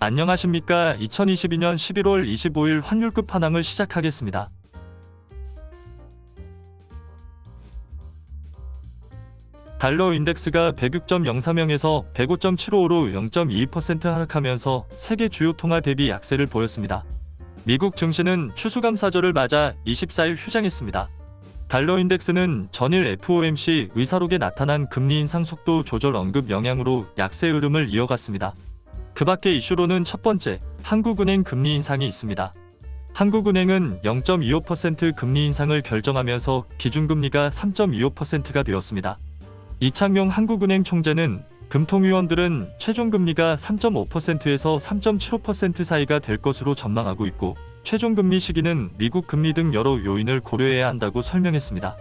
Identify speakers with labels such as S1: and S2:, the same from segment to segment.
S1: 안녕하십니까. 2022년 11월 25일 환율 끝판왕을 시작하겠습니다. 달러 인덱스가 106.03에서 105.75로 0.22% 하락하면서 세계 주요 통화 대비 약세를 보였습니다. 미국 증시는 추수감사절을 맞아 24일 휴장했습니다. 달러 인덱스는 전일 FOMC 의사록에 나타난 금리 인상 속도 조절 언급 영향으로 약세 흐름을 이어갔습니다. 그 밖의 이슈로는 첫 번째, 한국은행 금리 인상이 있습니다. 한국은행은 0.25% 금리 인상을 결정하면서 기준금리가 3.25%가 되었습니다. 이창용 한국은행 총재는 금통위원들은 최종금리가 3.5%에서 3.75% 사이가 될 것으로 전망하고 있고, 최종금리 시기는 미국 금리 등 여러 요인을 고려해야 한다고 설명했습니다.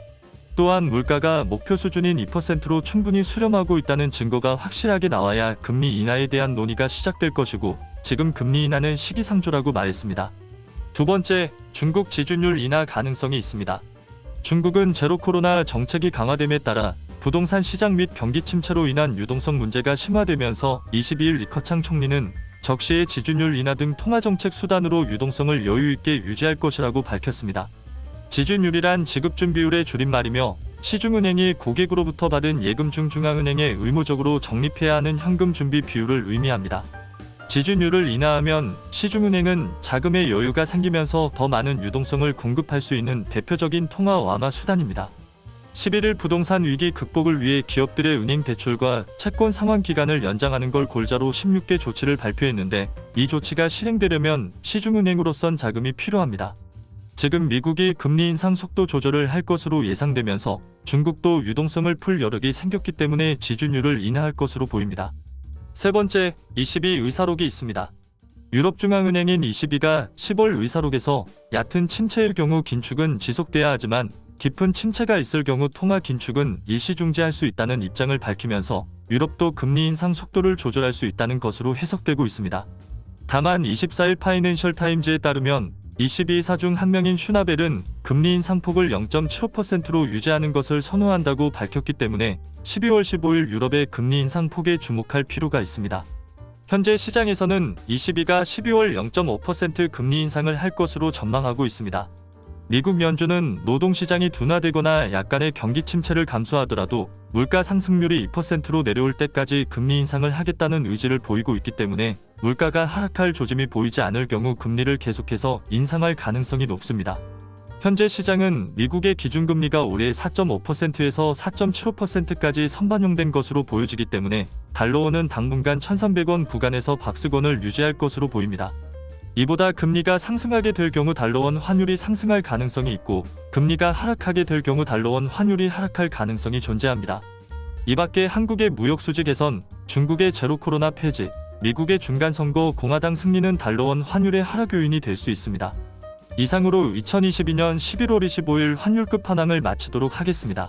S1: 또한 물가가 목표 수준인 2%로 충분히 수렴하고 있다는 증거가 확실하게 나와야 금리 인하에 대한 논의가 시작될 것이고, 지금 금리 인하는 시기상조라고 말했습니다. 두 번째, 중국 지준율 인하 가능성이 있습니다. 중국은 제로 코로나 정책이 강화됨에 따라 부동산 시장 및 경기 침체로 인한 유동성 문제가 심화되면서 22일 리커창 총리는 적시의 지준율 인하 등 통화정책 수단으로 유동성을 여유있게 유지할 것이라고 밝혔습니다. 지준율이란 지급준비율의 줄임말이며 시중은행이 고객으로부터 받은 예금 중 중앙은행에 의무적으로 적립해야 하는 현금 준비 비율을 의미합니다. 지준율을 인하하면 시중은행은 자금의 여유가 생기면서 더 많은 유동성을 공급할 수 있는 대표적인 통화 완화 수단입니다. 11일 부동산 위기 극복을 위해 기업들의 은행 대출과 채권 상환 기간을 연장하는 걸 골자로 16개 조치를 발표했는데, 이 조치가 실행되려면 시중은행으로선 자금이 필요합니다. 지금 미국이 금리 인상 속도 조절을 할 것으로 예상되면서 중국도 유동성을 풀 여력이 생겼기 때문에 지준율을 인하할 것으로 보입니다. 세 번째, ECB 의사록이 있습니다. 유럽중앙은행인 ECB가 10월 의사록에서 얕은 침체일 경우 긴축은 지속돼야 하지만 깊은 침체가 있을 경우 통화 긴축은 일시 중지할 수 있다는 입장을 밝히면서 유럽도 금리 인상 속도를 조절할 수 있다는 것으로 해석되고 있습니다. 다만 24일 파이낸셜 타임즈에 따르면 ECB 이사 중 한 명인 슈나벨은 금리 인상폭을 0.75%로 유지하는 것을 선호한다고 밝혔기 때문에 12월 15일 유럽의 금리 인상폭에 주목할 필요가 있습니다. 현재 시장에서는 ECB가 12월 0.5% 금리 인상을 할 것으로 전망하고 있습니다. 미국 연준은 노동시장이 둔화되거나 약간의 경기 침체를 감수하더라도 물가 상승률이 2%로 내려올 때까지 금리 인상을 하겠다는 의지를 보이고 있기 때문에 물가가 하락할 조짐이 보이지 않을 경우 금리를 계속해서 인상할 가능성이 높습니다. 현재 시장은 미국의 기준금리가 올해 4.5%에서 4.75%까지 선반영된 것으로 보여지기 때문에 달러원은 당분간 1,300원 구간에서 박스권을 유지할 것으로 보입니다. 이보다 금리가 상승하게 될 경우 달러원 환율이 상승할 가능성이 있고, 금리가 하락하게 될 경우 달러원 환율이 하락할 가능성이 존재합니다. 이 밖에 한국의 무역수지 개선, 중국의 제로 코로나 폐지, 미국의 중간선거 공화당 승리는 달러원 환율의 하락 요인이 될 수 있습니다. 이상으로 2022년 11월 25일 환율 끝판왕을 마치도록 하겠습니다.